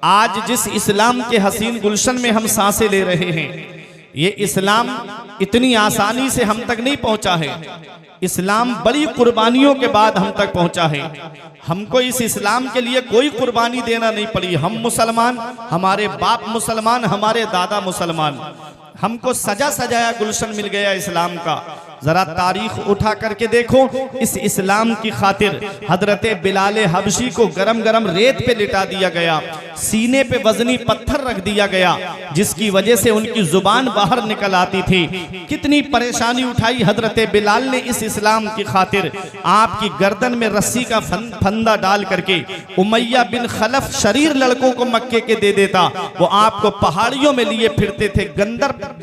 आज जिस इस्लाम के हसीन गुलशन में हम सांसें ले रहे हैं, ये इस्लाम इतनी आसानी से हम तक नहीं पहुंचा है। इस्लाम बड़ी कुर्बानियों के बाद हम तक पहुंचा है। हमको इस इस्लाम के लिए कोई कुर्बानी देना नहीं पड़ी। हम मुसलमान, हमारे बाप मुसलमान, हमारे दादा मुसलमान, हमको सजा सजाया गुलशन मिल गया इस्लाम का। जरा तारीख उठा करके देखो, इस इस्लाम की खातिर हजरत बिलाल हबशी को गरम गरम रेत पे लिटा दिया गया, सीने पे वजनी पत्थर रख दिया गया, जिसकी वजह से उनकी जुबान बाहर निकल आती थी। कितनी परेशानी उठाई हजरत बिलाल ने इस इस्लाम की खातिर। आपकी गर्दन में रस्सी का फंदा डाल करके उमैया बिन खलफ शरीर लड़कों को मक्के के दे देता, वो आपको पहाड़ियों में लिए फिरते थे,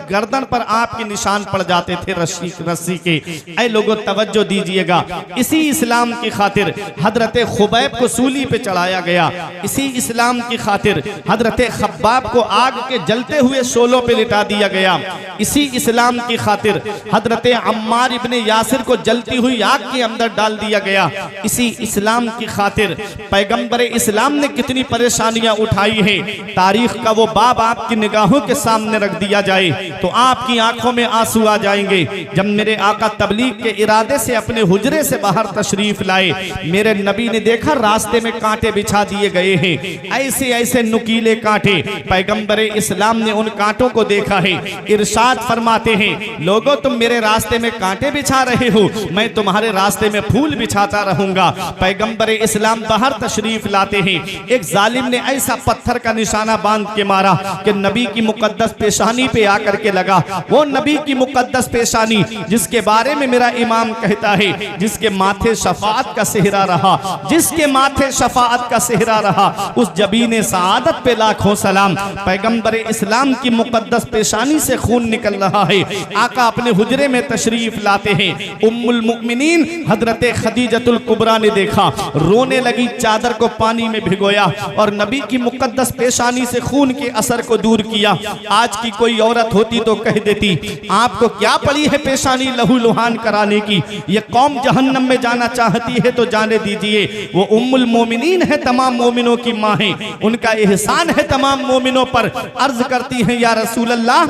गर्दन पर आपके निशान पड़ जाते थे रस्सी के। ऐ लोगों तवज्जो दीजिएगा, इसी इस्लाम की खातिर हजरत खुबैब को सूली पे चढ़ाया गया। इसी इस्लाम की खातिर हजरत खब्बाब को आग के जलते हुए शोलों पे लिटा दिया गया। इसी इस्लाम की खातिर हजरत अम्मार इब्ने यासिर को जलती हुई आग के अंदर डाल दिया गया। इसी इस्लाम की खातिर पैगंबर इस्लाम ने कितनी परेशानियां उठाई हैं। तारीख का वो बाब आपकी निगाहों के सामने रख दिया जाए तो आपकी आंखों में आंसू आ जाएंगे। जब मेरे आका तबलीग के इरादे से अपने हुजरे से बाहर तशरीफ लाए, मेरे नबी ने देखा रास्ते में कांटे बिछा दिए गए हैं, ऐसे ऐसे नुकीले कांटे। पैगंबर इस्लाम ने उन कांटों को देखा है। इरशाद फरमाते हैं, लोगों तुम मेरे रास्ते में कांटे बिछा रहे हो, मैं तुम्हारे रास्ते में फूल बिछाता रहूंगा। पैगंबर इस्लाम बाहर तशरीफ लाते हैं। एक जालिम ने ऐसा पत्थर का निशाना बांध के मारा कि नबी की मुकद्दस पेशानी पे आकर के लगा। वो नबी की मुकद्दस पेशानी जिसके बारे में मेरा इमाम कहता है, जिसके माथे शफाअत का सेहरा रहा, जिसके माथे शफाअत का सेहरा रहा, उस जबीने सआदत पे लाखों सलाम। पैगंबर इस्लाम की मुकद्दस पेशानी से खून निकल रहा है। आका अपने हुजरे में तशरीफ लाते हैं। उम्मुल मुमिनीन हजरत खदीजतुल कुबरा ने देखा, रोने लगी, चादर को पानी में भिगोया और नबी की मुकद्दस पेशानी से खून के असर को दूर किया। आज की कोई औरत होती तो कह देती, आपको क्या पड़ी है पेशानी लहू लुहान कराने की, ये कौम जहन्नम में जाना चाहती है तो जाने दीजिए। वो उम्मुल मोमिनीन है, तमाम मोमिनों की माँ है, उनका एहसान है तमाम मोमिनों पर। अर्ज करती हैं, या रसूल अल्लाह,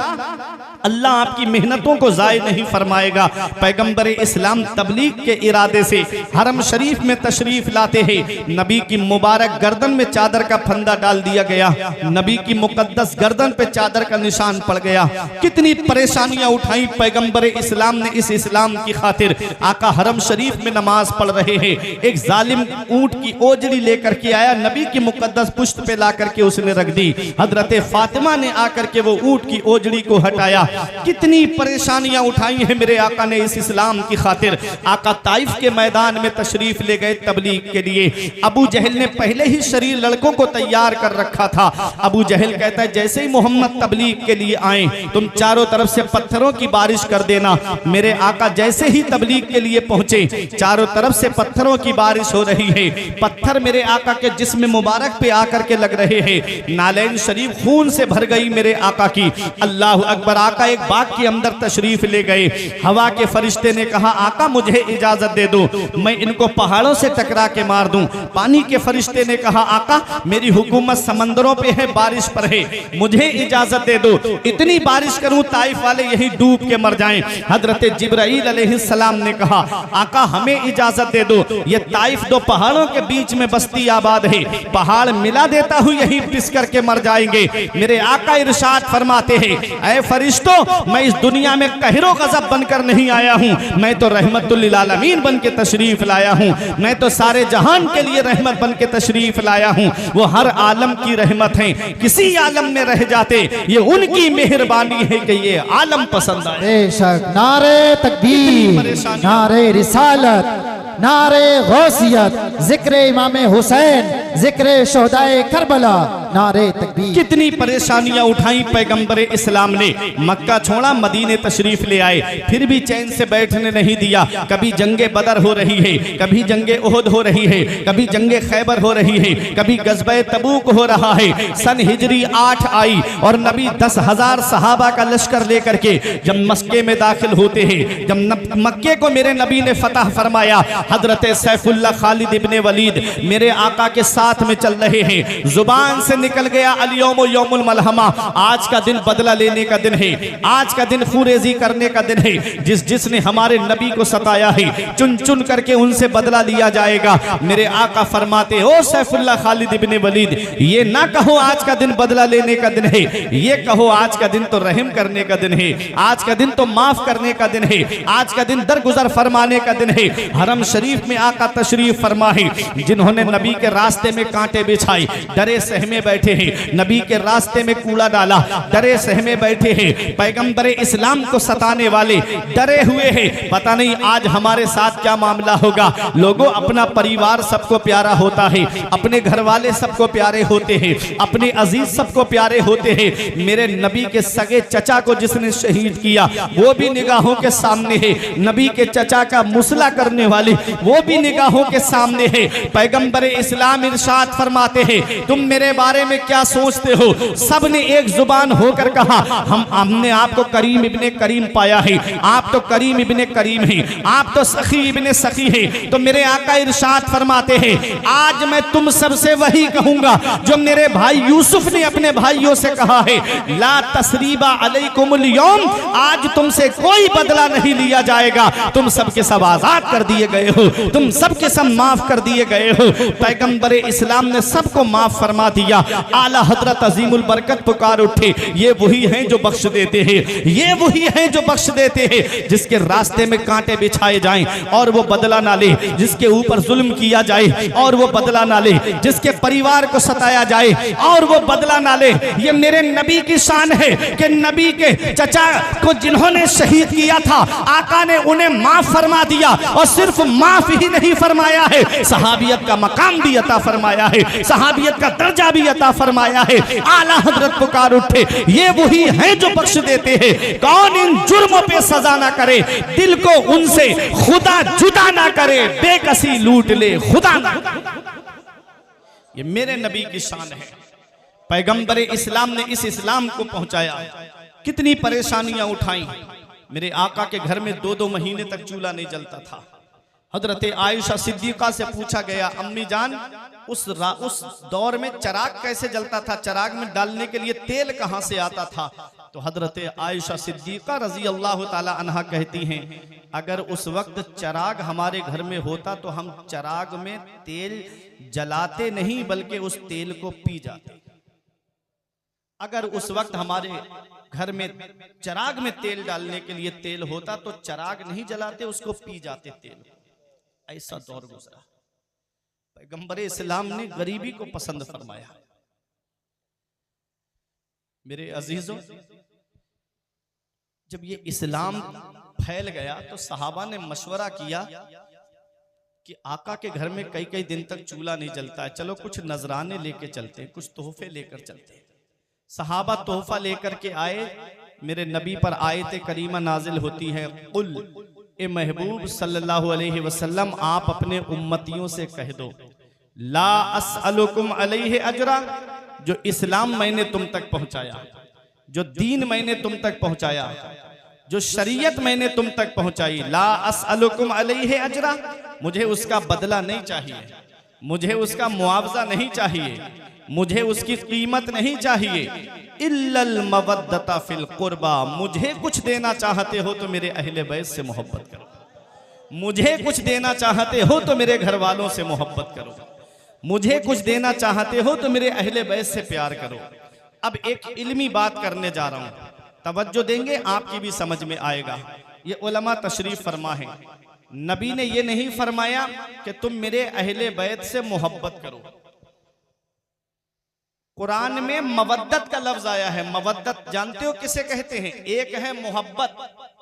अल्लाह आपकी मेहनतों को ज़ाय नहीं फरमाएगा। पैगंबर इस्लाम तबलीग के इरादे से हरम शरीफ में तशरीफ लाते हैं। नबी की मुबारक गर्दन में चादर का फंदा डाल दिया गया, नबी की मुकद्दस गर्दन पे चादर का निशान पड़ गया। कितनी परेशानियां उठाई पैगंबर इस्लाम ने इस इस्लाम की खातिर। आका हरम शरीफ में नमाज पढ़ रहे हैं, एक जालिम ऊंट की ओजड़ी लेकर के आया, नबी की मुकद्दस पुश्त पे ला करके उसने रख दी। हजरत फातिमा ने आकर के वो ऊंट की ओजड़ी को हटाया। कितनी परेशानियां उठाई हैं मेरे आका ने इस इस्लाम की खातिर। आका ताइफ के मैदान में तशरीफ ले गए तबलीग के लिए। अबू जहल ने पहले ही शरीर लड़कों को तैयार कर रखा था। अबू जहल कहता है, जैसे ही मोहम्मद तबलीग के लिए आए तुम चारों तरफ से पत्थरों की बारिश कर देना। मेरे आका जैसे ही तबलीग के लिए पहुंचे, चारों तरफ से पत्थरों की बारिश हो रही है। पत्थर मेरे आका के जिस्म मुबारक पे आकर के लग रहे हैं। नालैन शरीफ खून से भर गई मेरे आका की। अल्लाह अकबर। आका एक बाग के अंदर तशरीफ ले गए। हवा के फरिश्ते ने कहा, आका मुझे इजाजत दे दो, मैं इनको पहाड़ों से टकरा के मार दूं। पानी के फरिश्ते ने कहा, आका मेरी हुकूमत समंदरों पे है, बारिश पर है, मुझे इजाजत दे दो, इतनी बारिश करूं ताइफ वाले यही डूब के मर जाएं। हजरत जिब्राईल अलैहिस्सलाम ने कहा, आका हमें इजाजत दे दो, ये ताइफ दो पहाड़ों के बीच में बस्ती आबाद है, पहाड़ मिला देता हूं यही पिस करके मर जाएंगे। मेरे आका इरशाद फरमाते हैं, ऐ फरिश्तों, मैं इस दुनिया में कहरो गजब बनकर नहीं आया हूं, मैं तो रहमतुल लिल आलमीन बन के तशरीफ लाया हूं, मैं तो सारे जहान के लिए रहमत बन के तशरीफ लाया हूं। वो हर आलम की रहमत है, किसी आलम में रह जाते ये उनकी मेहरबानी है कि ये आलम पसंद आए। बेशक। नारे तकबीर, नारे रिसालत, नारे गौसियत, जिक्र इमाम हुसैन, जिक्र शोहदाए करबला, नारे तकबीर। कितनी परेशानियां उठाई पैगंबर इस्लाम ने। मक्का छोड़ा, मदीने तशरीफ ले आए, फिर भी चैन से बैठने नहीं दिया। कभी जंगे बदर हो रही है, कभी जंगे उहद हो रही है, कभी जंगे खैबर हो रही है, कभी गज़बे तबूक हो रहा है। सन हिजरी 8 आई और नबी 10,000 सहाबा का लश्कर लेकर के जब मक्के में दाखिल होते हैं, जब मक्के को मेरे नबी ने फतह फरमाया, हजरत सैफुल्लाह खालिद इब्ने वलीद मेरे आका के साथ में चल रहे हैं। जुबान से निकल गया। अल-यौमु यौमुल मलहमा, आज का दिन बदला लेने का दिन है, आज का दिन खुरेजी करने का दिन है। जिसने हमारे नबी को सताया है, चुन चुन करके उनसे बदला लिया जाएगा। मेरे आका फरमाते, ओ सैफुल्लाह खालिद इब्ने वलीद, ये ना कहो आज का दिन बदला लेने का दिन है, ये कहो आज का दिन तो रहम करने का दिन है, आज का दिन तो माफ करने का दिन है, आज का दिन दरगुजर फरमाने का दिन है। हरम शरीफ में आका तशरीफ फरमा है, जिन्होंने नबी के रास्ते में कांटे बिछाए, डरे सहमे बैठे हैं, नबी के रास्ते में कूड़ा डाला, डरे सहमे बैठे हैं, पैगंबर इस्लाम को सताने वाले डरे हुए हैं। पता नहीं आज हमारे साथ क्या मामला होगा। लोगों, अपना परिवार सबको प्यारा होता है, अपने घर वाले सबको प्यारे होते हैं, अपने अजीज सबको प्यारे होते हैं। मेरे नबी के सगे चचा को जिसने शहीद किया वो भी निगाहों के सामने है, नबी के चचा का मुसला करने वाले वो भी निगाहों के सामने है। पैगंबर इस्लाम इरशाद फरमाते हैं, तुम मेरे बारे में क्या सोचते हो? सब ने एक जुबान होकर कहा, हमने आपको करीम इब्ने करीम पाया है, आप तो करीम इब्ने करीम हैं, आप तो सखी इब्ने सखी हैं। तो मेरे आका इरशाद फरमाते हैं, आज मैं तुम सबसे वही कहूंगा जो मेरे भाई यूसुफ ने अपने भाइयों से कहा है, ला तसरीबा अलैकुमुल यौम, आज तुमसे कोई बदला नहीं लिया जाएगा, तुम सबके सब आजाद कर दिए गए हो, तुम सबके सब माफ कर दिए गए हो। पैगंबर इस्लाम ने सबको माफ फरमा दिया। आला हजरत अजीमुल बरकत पुकार उठे, ये वही हैं जो बख्श देते हैं, ये वही हैं जो बख्श देते हैं। जिसके रास्ते में कांटे बिछाए जाएं और वो बदला ना ले, जिसके ऊपर जुल्म किया जाए और वो बदला ना ले, जिसके परिवार को सताया जाए और वो बदला ना ले। ये मेरे नबी की शान है कि नबी के चचा को जिन्होंने शहीद किया था, आका ने उन्हें माफ फरमा दिया, और सिर्फ माफ ही नहीं फरमाया है, सहाबियत का मकाम भी अता फरमाया है, सहाबियत का दर्जा भी अता फरमाया है। आला हजरत पुकार उठे, ये वही हैं जो बख्श देते हैं। कौन इन जुर्मों पे सजा ना करे, दिल को उनसे खुदा जुदा ना करे, बेकसी लूट ले खुदा ना। ये मेरे नबी की शान है। पैगंबर इस्लाम ने इस इस्लाम को पहुंचाया, कितनी परेशानियां उठाई। मेरे आका के घर में 2-2 महीने तक चूल्हा नहीं जलता था। हजरत आयशा सिद्दीका से पूछा गया, अम्मी जान उस दौर में चराग कैसे जलता था, चराग में डालने के लिए तेल कहां से आता था? तो हजरत आयशा सिद्दीका रजी अल्लाह ताला अन्हा कहती हैं, अगर उस वक्त चराग हमारे घर में होता तो हम चराग में तेल जलाते नहीं बल्कि उस तेल को पी जाते। अगर उस वक्त हमारे घर में चराग में तेल डालने के लिए तेल होता तो चराग नहीं जलाते, उसको पी जाते तेल। ऐसा दौर गुजरा। पैगंबर इस्लाम ने गरीबी को पसंद फरमाया। मेरे अजीजों, जब ये इस्लाम फैल गया तो सहाबा ने मशवरा किया कि आका के घर में कई कई दिन तक चूल्हा नहीं जलता है, चलो कुछ नजराने लेके चलते हैं, कुछ तोहफे लेकर चलते हैं। सहाबा तोहफा लेकर के आए। मेरे नबी पर आयत करीमा नाजिल होती है, कुल ए महबूब सल्लल्लाहु अलैहि वसल्लम, आप अपने उम्मतियों से कह दो, ला अस्अलुकुम अलैहि अजरा, जो इस्लाम मैंने तुम तक पहुंचाया, जो दीन मैंने तुम तक पहुंचाया, जो शरीयत मैंने तुम तक पहुंचाई, ला अस्अलुकुम अलैहि अजरा, मुझे उसका बदला नहीं चाहिए, मुझे उसका मुआवजा नहीं चाहिए, मुझे उसकी कीमत नहीं चाहिए। इल्लल मवद्दता फिल कुर्बा, मुझे कुछ देना चाहते हो तो मेरे अहले बैत से मोहब्बत करो, मुझे कुछ देना चाहते हो तो मेरे घर वालों से मोहब्बत करो, मुझे कुछ देना चाहते हो तो मेरे अहले बैत से प्यार करो। अब एक इल्मी बात करने जा रहा हूं, तवज्जो देंगे आपकी भी समझ में आएगा। ये उलमा तशरीफ फरमा है, नबी ने ये नहीं फरमाया कि तुम मेरे अहले बैत से मोहब्बत करो। कुरान में मवद्दत का लफ्ज आया है। मवद्दत जानते हो किसे कहते हैं? एक है मोहब्बत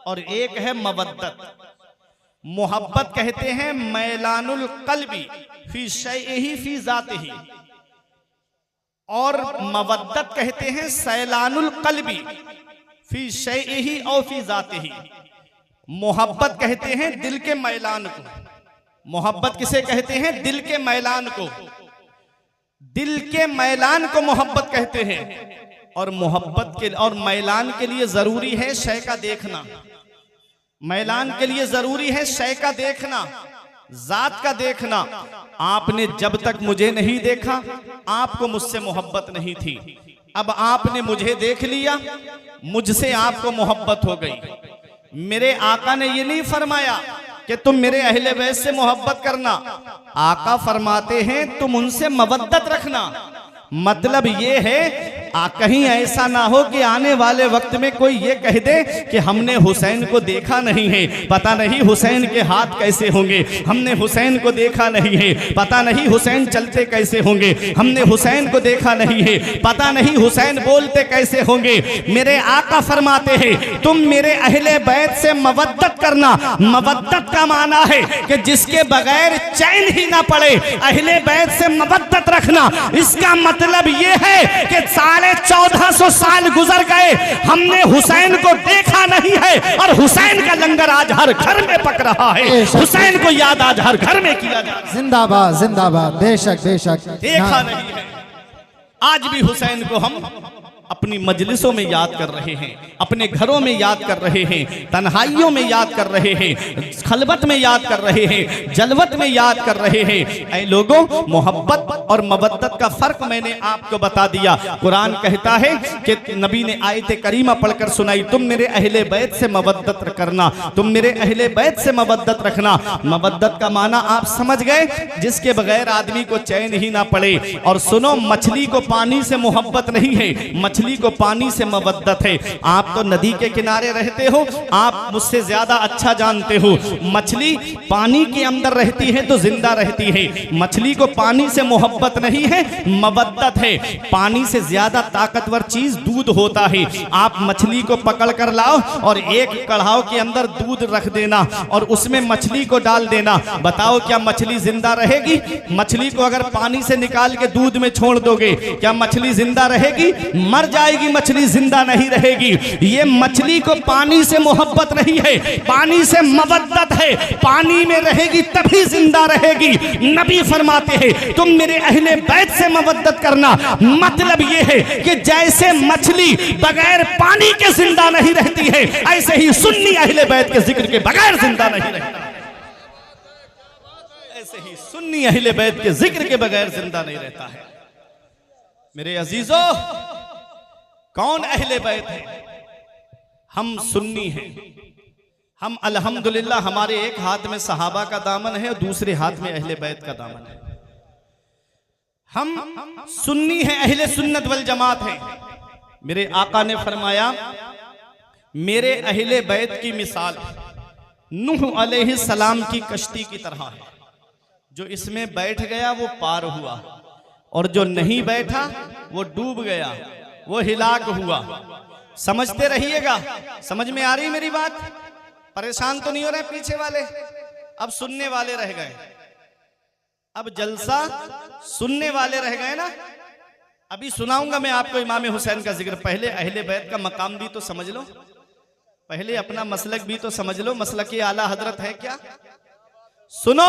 और एक है मवद्दत। मोहब्बत कहते हैं मैलानुल कल्बी फी शैइही फी जातिही, और मवद्दत कहते हैं सैलानुल कल्बी फी शैइही और फी जातिही। मोहब्बत कहते हैं दिल के मैलान को। मोहब्बत किसे कहते हैं? दिल के मैलान को। दिल के मैलान को मोहब्बत कहते हैं। और मोहब्बत के और मैलान के लिए जरूरी है शय का देखना। मैलान के लिए जरूरी है शय का देखना। जात का देखना। आपने जब तक मुझे नहीं देखा आपको मुझसे मोहब्बत नहीं थी, अब आपने मुझे देख लिया, मुझसे आपको मोहब्बत हो गई। मेरे आका ने ये नहीं फरमाया कि तुम मेरे अहले बैत से मोहब्बत करना, आका फरमाते हैं तुम उनसे मवद्दत रखना। मतलब ये है कहीं ऐसा ना हो कि आने वाले वक्त में कोई ये कह दे कि हमने हुसैन को देखा नहीं है, पता नहीं हुसैन के हाथ कैसे होंगे, हमने हुसैन को देखा नहीं है, पता नहीं हुसैन चलते कैसे होंगे, हमने हुसैन को देखा नहीं है, पता नहीं हुसैन बोलते कैसे होंगे। मेरे आका फरमाते हैं तुम मेरे अहले बैत से मवद्दत करना। मवद्दत का माना है कि जिसके बगैर चैन ही ना पड़े, अहले बैत से मवद्दत रखना। इसका मतलब ये है कि 1450 साल गुजर गए, हमने हुसैन को देखा नहीं है और हुसैन का लंगर आज हर घर में पक रहा है, हुसैन को याद आज हर घर में किया जा रहा है। जिंदाबाद जिंदाबाद, बेशक बेशक। देखा नहीं है, आज भी हुसैन को हम अपनी मजलिसों में याद कर रहे हैं, अपने घरों में याद कर रहे हैं, तन्हाइयों में याद कर रहे हैं, खलबत में याद कर रहे हैं, जलवत में याद कर रहे हैं। ऐ लोगों, मोहब्बत और मवद्दत का फर्क मैंने आपको बता दिया। कुरान कहता है कि नबी ने आयत करीमा पढ़कर सुनाई, तुम मेरे अहले बैत से मवद्दत करना, तुम मेरे अहले बैत से मवद्दत रखना। मवद्दत का माना आप समझ गए, जिसके बगैर आदमी को चैन ही ना पड़े। और सुनो, मछली को पानी से मोहब्बत नहीं है, मछली को पानी से मवद्दत है। आप तो नदी के किनारे रहते हो, आप मुझसे ज्यादा अच्छा जानते हो। मछली पानी के अंदर रहती है तो जिंदा रहती है, मछली को पानी से मोहब्बत नहीं है, मवद्दत है। पानी से ज्यादा ताकतवर चीज दूध होता है। आप मछली को पकड़ कर लाओ और एक कढ़ाव के अंदर दूध रख देना और उसमें मछली को डाल देना, बताओ क्या मछली जिंदा रहेगी? मछली को अगर पानी से निकाल के दूध में छोड़ दोगे, क्या मछली जिंदा रहेगी? मर जाएगी, मछली जिंदा नहीं रहेगी। ये मछली को पानी से मोहब्बत नहीं है, पानी से मवद्दत है, पानी में रहेगी तभी जिंदा रहेगी। नबी फरमाते हैं तुम मेरे अहले बैत से मवद्दत करना। मतलब ये है कि जैसे मछली बगैर पानी के जिंदा नहीं रहती है, ऐसे ही सुन्नी अहले बैत के जिक्र के बगैर जिंदा नहीं रहता, ऐसे ही सुन्नी अहले बैत के जिक्र के बगैर जिंदा नहीं रहता है। मेरे अजीजों, कौन अहले बैत है? हम सुन्नी हैं। हम अल्हम्दुलिल्लाह, हमारे एक हाथ में सहाबा का दामन है और दूसरे हाथ में अहले बैत का दामन है। हम सुन्नी हैं, अहले सुन्नत वल जमात हैं। मेरे आका ने फरमाया मेरे अहले बैत की मिसाल नूह अलैहिस्सलाम की कश्ती की तरह है। जो इसमें बैठ गया वो पार हुआ और जो नहीं बैठा वो डूब गया, वो हिलाक हुआ। समझते रहिएगा। समझ में आ रही मेरी बात? परेशान तो नहीं हो रहे पीछे वाले? अब सुनने वाले रह गए, अब जलसा सुनने वाले रह गए ना। अभी सुनाऊंगा मैं आपको इमाम हुसैन का जिक्र। पहले अहले बैत का मकाम भी तो समझ लो, पहले अपना मसलक भी तो समझ लो। मसलक आला हजरत है क्या? सुनो,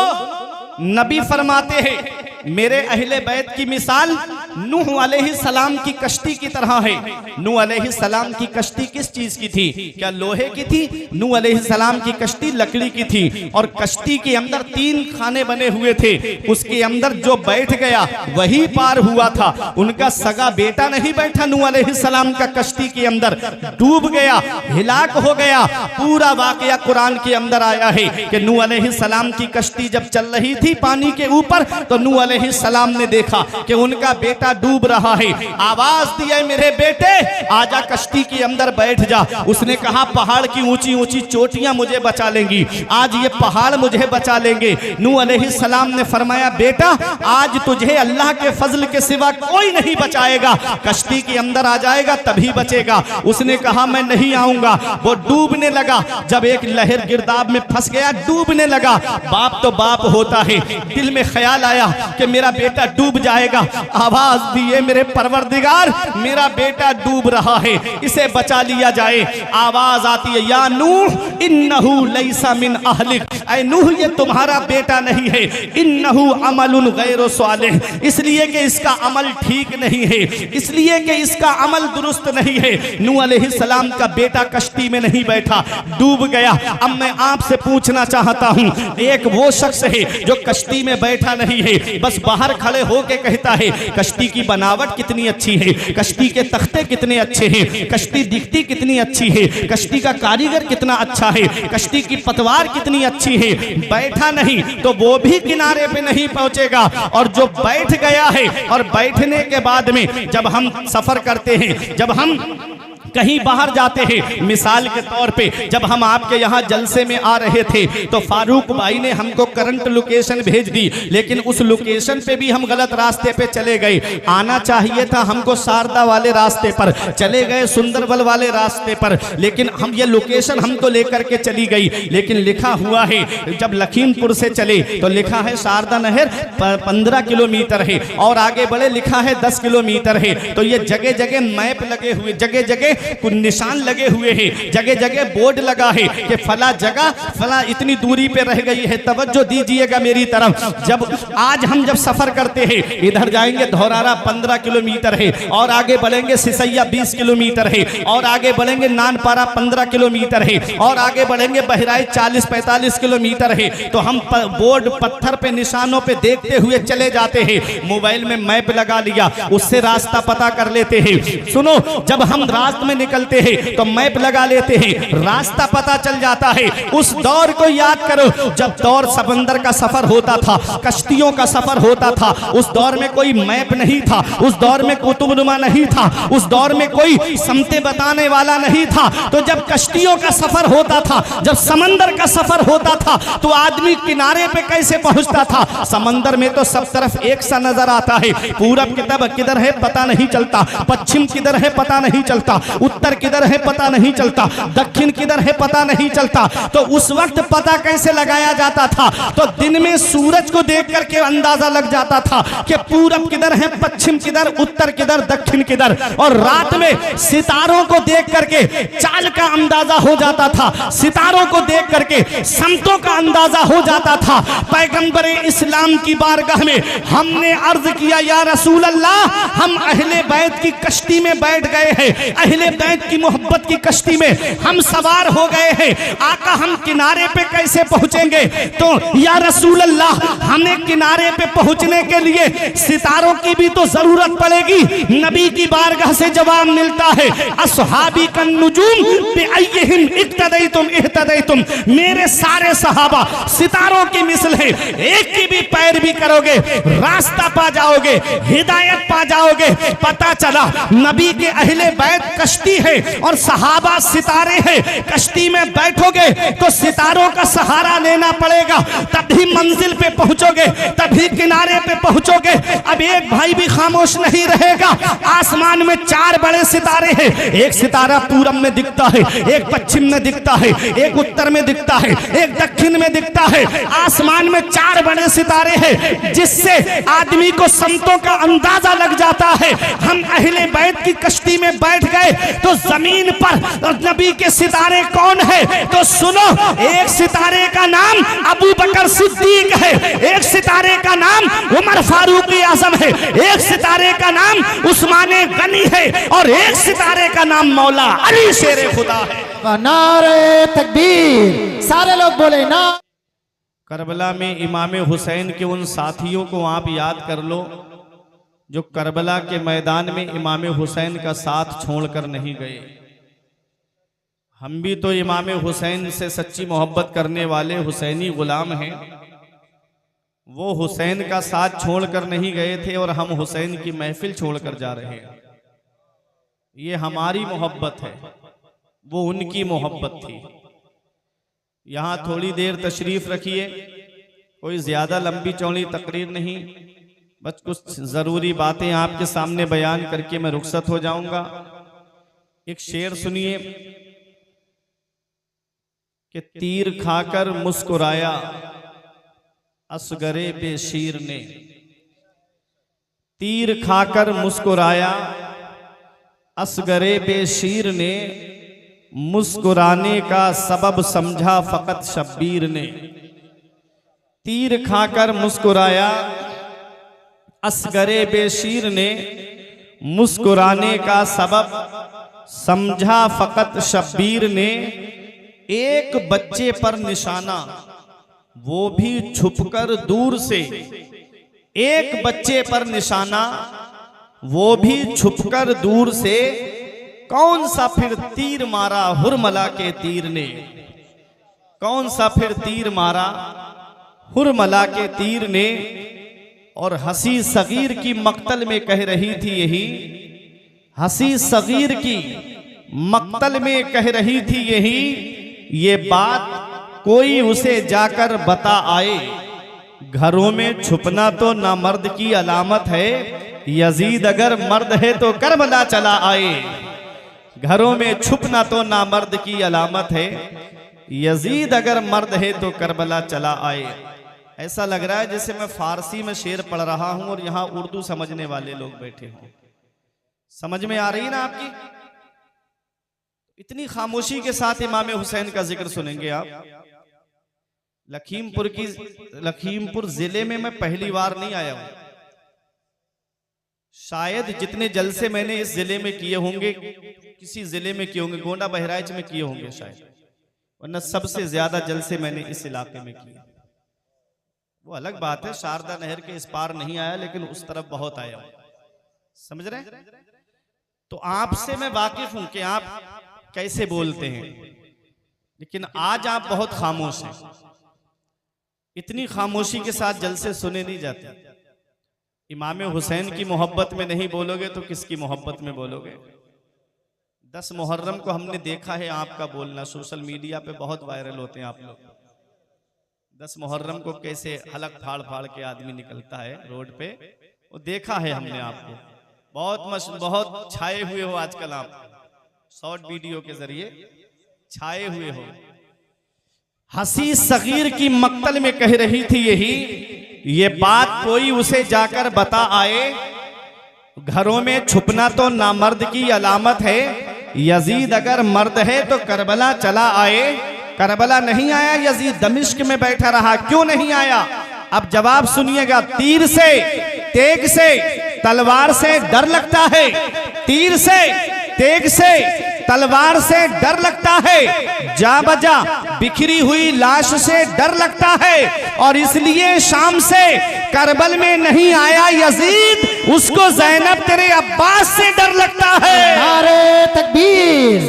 नबी फरमाते हैं मेरे अहले बैत की मिसाल नूह अलैहिस्सलाम की कश्ती की तरह है। नूह अलैहिस्सलाम की कश्ती किस चीज की थी? क्या लोहे की थी? नूह अलैहिस्सलाम की कश्ती लकड़ी की थी और कश्ती के अंदर 3 खाने बने हुए थे। उसके अंदर जो बैठ गया वही पार हुआ था। उनका सगा बेटा नहीं बैठा नूह अलैहिस्सलाम का कश्ती के अंदर, डूब गया, हिलाक हो गया। पूरा वाकया कुरान के अंदर आया है कि नूह अलैहिस्सलाम की कश्ती जब चल रही थी पानी के ऊपर, तो नूह अलैहिस्सलाम ने देखा कि उनका बेटा डूब रहा है। आवाज दिया, मेरे बेटे आजा कश्ती के अंदर बैठ जा। उसने कहा पहाड़ की ऊंची ऊंची चोटियां मुझे बचा लेंगी, आज ये पहाड़ मुझे बचा लेंगे। नूह अलैहिस्सलाम ने फरमाया बेटा आज तुझे अल्लाह के फजल के सिवा कोई नहीं बचाएगा, कश्ती के अंदर आ जाएगा तभी बचेगा। उसने कहा मैं नहीं आऊंगा। वो डूबने लगा, जब एक लहर गिरदाब में फंस गया, डूबने लगा। बाप तो बाप होता है, दिल में ख्याल आया कि कि मेरा बेटा डूब जाएगा। आवाज दिए मेरे परवरदिगार, मेरा बेटा डूब रहा है, इसे बचा लिया जाए। आवाज आती है, या नूह इन्नहु लैसा मिन अहलिक, ऐ नूह ये तुम्हारा बेटा नहीं है। इन्नहु अमलुन गैरु सालिह, इसलिए कि इसका अमल ठीक नहीं है, इसलिए कि इसका अमल दुरुस्त नहीं है। नूह अलैहिस्सलाम का बेटा कश्ती में नहीं बैठा, डूब गया। अब मैं आपसे पूछना चाहता हूं, एक वो शख्स है जो कश्ती में बैठा नहीं है, बस बाहर खड़े होके कहता है कश्ती की बनावट कितनी अच्छी है, कश्ती के तख्ते कितने अच्छे हैं, कश्ती दिखती कितनी अच्छी है, कश्ती का कारीगर कितना अच्छा है, कश्ती की पतवार कितनी अच्छी है। बैठा नहीं तो वो भी किनारे पे नहीं पहुंचेगा। और जो बैठ गया है, और बैठने के बाद में जब हम सफर करते हैं, जब हम कहीं बाहर जाते हैं, मिसाल के तौर पे जब हम आपके यहाँ जलसे में आ रहे थे तो फारूक भाई ने हमको करंट लोकेशन भेज दी, लेकिन उस लोकेशन पे भी हम गलत रास्ते पे चले गए। आना चाहिए था हमको शारदा वाले रास्ते पर, चले गए सुंदरबल वाले रास्ते पर, लेकिन हम ये लोकेशन हमको लेकर के चली गई। लेकिन लिखा हुआ है जब लखीमपुर से चले तो लिखा है शारदा नहर 15 किलोमीटर है, और आगे बढ़े लिखा है 10 किलोमीटर है। तो ये जगह जगह मैप लगे हुए, जगह जगह कुछ निशान लगे हुए हैं, जगह जगह बोर्ड लगा है कि फला जगह फला इतनी दूरी पे रह गई है, तवज्जो दीजिएगा मेरी तरफ। जब आज हम जब सफर करते हैं, इधर जाएंगे धौरारा 15 किलोमीटर है, और आगे बढ़ेंगे सिसैया 20 किलोमीटर है, और आगे बढ़ेंगे नानपारा 15 किलोमीटर है, और आगे बढ़ेंगे बहराइच 40-45 किलोमीटर है। तो हम बोर्ड पत्थर पे निशानों पे देखते हुए चले जाते हैं। मोबाइल में मैप लगा लिया, उससे रास्ता पता कर लेते हैं। सुनो, जब हम रास्ते में निकलते हैं तो मैप लगा लेते हैं, रास्ता पता चल जाता है। उस दौर को याद करो जब दौर समंदर का सफर होता था, कश्तियों का सफर होता था। उस दौर में कोई मैप नहीं था, उस दौर में कुतुबनुमा नहीं था, उस दौर में कोई समते बताने वाला नहीं था। तो जब कश्तियों का सफर होता था, जब समंदर का सफर होता था, तो आदमी किनारे पे कैसे पहुंचता था? समंदर में तो सब तरफ एक सा नजर आता है, पूरब किधर है पता नहीं चलता, पश्चिम किधर है पता नहीं चलता, उत्तर किधर है पता नहीं चलता, दक्षिण किधर है पता नहीं चलता। तो उस वक्त पता कैसे लगाया जाता था? तो दिन में सूरज को देख करके अंदाजा लग जाता था कि पूरब किधर है, पश्चिम किधर, उत्तर किधर, दक्षिण किधर। और रात में सितारों को देख करके चाल का अंदाजा हो जाता था, सितारों को देख करके समतों का अंदाजा हो जाता था। पैगंबर इस्लाम की बारगाह में हमने अर्ज किया, या रसूल अल्लाह, हम अहले बैत की कश्ती में बैठ गए हैं, अहले बैत की मोहब्बत की कश्ती में हम सवार हो गए हैं। आका, हम किनारे पे कैसे पहुंचेंगे? तो या रसूल अल्लाह, हमें किनारे पे पहुंचने के लिए सितारों की भी तो जरूरत पड़ेगी। नबी की बारगाह से जवाब मिलता है, अस्हाबी कन नुजूम बिअय्यिहिम इक्तदैतुम इहतदैतुम, मेरे सारे सहाबा सितारों की मिसल है, एक की भी पैरवी करोगे रास्ता पा जाओगे, हिदायत पा जाओगे। पता चला नबी के अहले बैत कश्ती है और सहाबा सितारे हैं। कश्ती में बैठोगे तो सितारों का सहारा लेना पड़ेगा, तभी मंजिल पे पहुंचोगे, तभी किनारे पे पहुंचोगे। अब एक भाई भी खामोश नहीं रहेगा। आसमान में 4 बड़े सितारे हैं, एक सितारा पूरब में दिखता है, एक पश्चिम में दिखता है, एक उत्तर में दिखता है, एक दक्षिण में दिखता है। आसमान में 4 बड़े सितारे हैं, जिससे आदमी को समतों का अंदाजा लग जाता है। हम अहले बैत की कश्ती में बैठ गए तो जमीन पर नबी के सितारे कौन है? तो सुनो, एक सितारे का नाम अबू बकर सिद्दीक है, एक सितारे का नाम उमर फारूक आजम है, एक सितारे का नाम उस्माने गनी है, और एक सितारे का नाम मौला अली शेरे खुदा है। नारे तकबीर, सारे लोग बोले ना। करबला में इमाम हुसैन के उन साथियों को आप याद कर लो जो करबला के मैदान में इमाम हुसैन का साथ छोड़कर नहीं गए। हम भी तो इमाम हुसैन से सच्ची मोहब्बत करने वाले हुसैनी गुलाम हैं। वो हुसैन का साथ छोड़कर नहीं गए थे और हम हुसैन की महफिल छोड़कर जा रहे हैं। ये हमारी मोहब्बत है, वो उनकी मोहब्बत थी। यहाँ थोड़ी देर तशरीफ रखिए, कोई ज्यादा लंबी चौड़ी तकरीर नहीं, बस कुछ जरूरी बातें आपके सामने बयान करके मैं रुखसत हो जाऊंगा। एक शेर सुनिए कि तीर खाकर मुस्कुराया असगरे बेशीर ने, तीर खाकर मुस्कुराया असगरे बेशीर ने, मुस्कुराने का सबब समझा फकत शब्बीर ने। तीर खाकर मुस्कुराया असगरे बेशीर ने, मुस्कुराने का सबब समझा फकत शब्बीर ने। एक बच्चे पर निशाना वो भी छुपकर दूर से, एक बच्चे पर निशाना वो भी छुपकर दूर से। कौन सा फिर तीर मारा हुरमला के तीर ने, कौन सा फिर तीर मारा हुरमला के तीर ने। और हंसी सगीर की मक्तल में कह रही थी यही, हंसी सगीर की मक्तल में कह रही थी यही, ये बात कोई उसे जाकर बता आए। घरों में छुपना तो नामर्द की अलामत है, यजीद अगर मर्द है तो करबला चला आए। घरों में छुपना तो नामर्द की अलामत है, यजीद अगर मर्द है तो करबला चला आए। ऐसा लग रहा है जैसे मैं फारसी में शेर पढ़ रहा हूं और यहां उर्दू समझने वाले लोग बैठे हों। समझ में आ रही ना आपकी? इतनी खामोशी के साथ इमाम हुसैन का जिक्र सुनेंगे आप। लखीमपुर जिले में मैं पहली बार नहीं आया हूं। शायद जितने जलसे मैंने इस जिले में किए होंगे, किसी जिले में किए होंगे, गोंडा बहराइच में किए होंगे शायद, वरना सबसे ज्यादा जलसे मैंने इस इलाके में किए। वो अलग बात है, शारदा नहर के इस पार नहीं आया, लेकिन उस तरफ बहुत आया हूं। समझ रहे हैं? तो आपसे मैं वाकिफ हूं कि आप कैसे बोलते हैं, लेकिन आज आप बहुत खामोश हैं। इतनी खामोशी के साथ जलसे सुने नहीं जाते। इमाम हुसैन की मोहब्बत में नहीं बोलोगे तो किसकी मोहब्बत में बोलोगे? 10 मुहर्रम को हमने देखा है आपका बोलना, सोशल मीडिया पे बहुत वायरल होते हैं आप लोग। 10 मुहर्रम को कैसे हलक फाड़ फाड़ के आदमी निकलता है रोड पे, वो देखा है हमने आपको। बहुत छाए हुए हो आजकल, आप शॉर्ट वीडियो के जरिए छाए हुए हो। हंसी सगीर की मक्तल में कह रही थी यही, ये बात कोई उसे जाकर बता आए। घरों में छुपना तो नामर्द की अलामत है, यजीद अगर मर्द है तो करबला चला आए। करबला नहीं आया, यजीद दमिश्क में बैठा रहा। क्यों नहीं आया? अब जवाब सुनिएगा। तीर से, तेग से, तलवार से डर लगता है। तीर से, तेग से, तलवार से डर लगता है। जा बजा बिखरी हुई लाश से डर लगता है, और इसलिए शाम से करबल में नहीं आया यजीद, उसको ज़ैनब तेरे अब्बास से डर लगता है। नारे तकबीर,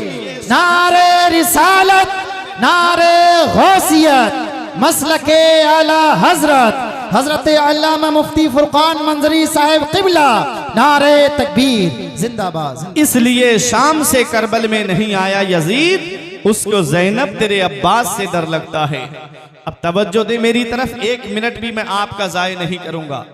नारे रिसालत, नारे गौसियत, मसलके आला हजरत हजरत अल्लामा मुफ्ती फुरकान मंजरी साहिब किबला, नारे तकबीर, जिंदाबाद। इसलिए शाम से करबल में नहीं आया यजीद, उसको ज़ैनब तेरे अब्बास से डर लगता है। अब तवज्जो दे मेरी तरफ, 1 मिनट भी मैं आपका ज़ाय नहीं करूंगा।